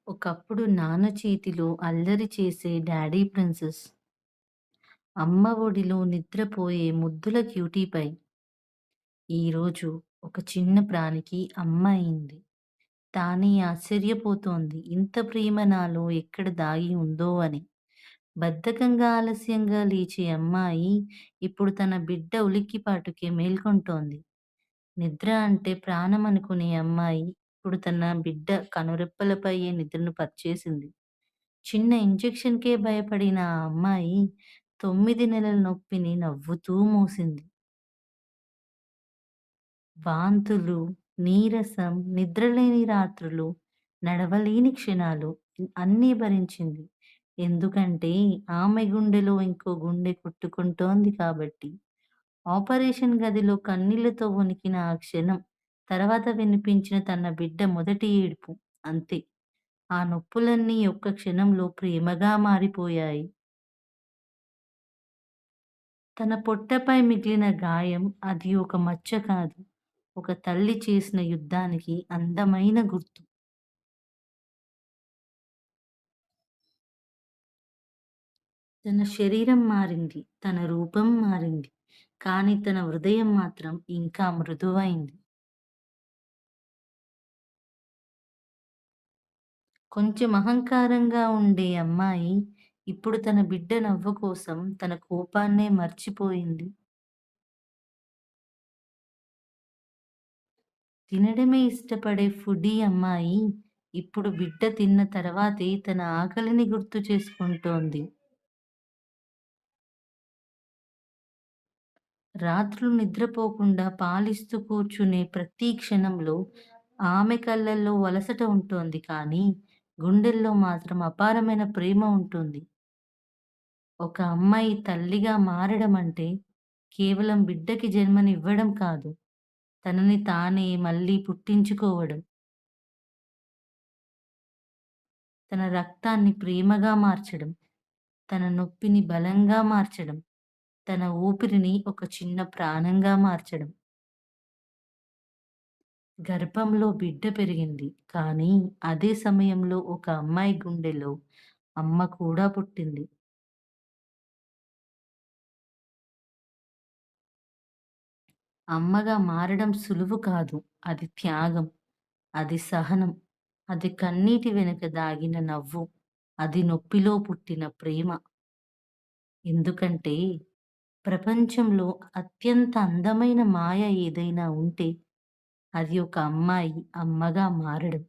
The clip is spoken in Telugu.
ఒకప్పుడు నాన్న చేతిలో అల్లరి చేసే డాడీ ప్రిన్సెస్, అమ్మ ఒడిలో నిద్రపోయే ముద్దుల క్యూటీపై ఈరోజు ఒక చిన్న ప్రాణికి అమ్మ అయింది. తానే ఆశ్చర్యపోతోంది ఇంత ప్రేమ నాలో ఎక్కడ దాగి ఉందో అని. బద్ధకంగా ఆలస్యంగా లేచే అమ్మాయి ఇప్పుడు తన బిడ్డ ఉలిక్కిపాటుకే మేల్కొంటోంది. నిద్ర అంటే ప్రాణం అనుకునే అమ్మాయి ఇప్పుడు తన బిడ్డ కనురెప్పలపైయే నిద్రను పరిచేసింది. చిన్న ఇంజెక్షన్‌కే భయపడిన ఆ అమ్మాయి 9 నెలల నొప్పిని నవ్వుతూ మోసింది. వాంతులు, నీరసం, నిద్రలేని రాత్రులు, నడవలేని క్షణాలు అన్నీ భరించింది. ఎందుకంటే ఆమె గుండెలో ఇంకో గుండె కొట్టుకుంటోంది కాబట్టి. ఆపరేషన్ గదిలో కన్నీళ్లతో వణికిన ఆ క్షణం, తర్వాత వినిపించిన తన బిడ్డ మొదటి ఏడుపు అంతే. ఆ నొప్పులన్నీ ఒక్క క్షణంలో ప్రేమగా మారిపోయాయి. తన పొట్టపై మిగిలిన గాయం అది ఒక మచ్చ కాదు. ఒక తల్లి చేసిన యుద్ధానికి అందమైన గుర్తు. తన శరీరం మారింది. తన రూపం మారింది. కానీ తన హృదయం మాత్రం ఇంకా మృదువైంది. కొంచెం అహంకారంగా ఉండే అమ్మాయి ఇప్పుడు తన బిడ్డ నవ్వు కోసం తన కోపాన్నే మర్చిపోయింది. తినడమే ఇష్టపడే ఫుడీ అమ్మాయి ఇప్పుడు బిడ్డ తిన్న తర్వాతే తన ఆకలిని గుర్తు చేసుకుంటోంది. రాత్రులు నిద్రపోకుండా పాలిస్తూ కూర్చునే ప్రతి క్షణంలో ఆమె కళ్ళల్లో అలసట ఉంటోంది కానీ గుండెల్లో మాత్రం అపారమైన ప్రేమ ఉంటుంది. ఒక అమ్మాయి తల్లిగా మారడం అంటే కేవలం బిడ్డకి జన్మనివ్వడం కాదు. తనని తానే మళ్ళీ పుట్టించుకోవడం. తన రక్తాన్ని ప్రేమగా మార్చడం. తన నొప్పిని బలంగా మార్చడం. తన ఊపిరిని ఒక చిన్న ప్రాణంగా మార్చడం. గర్భంలో బిడ్డ పెరిగింది. కానీ అదే సమయంలో ఒక అమ్మాయి గుండెలో అమ్మ కూడా పుట్టింది. అమ్మగా మారడం సులువు కాదు. అది త్యాగం. అది సహనం. అది కన్నీటి వెనుక దాగిన నవ్వు. అది నొప్పిలో పుట్టిన ప్రేమ. ఎందుకంటే ప్రపంచంలో అత్యంత అందమైన మాయ ఏదైనా ఉంటే అది ఒక అమ్మాయి అమ్మగా మారడం.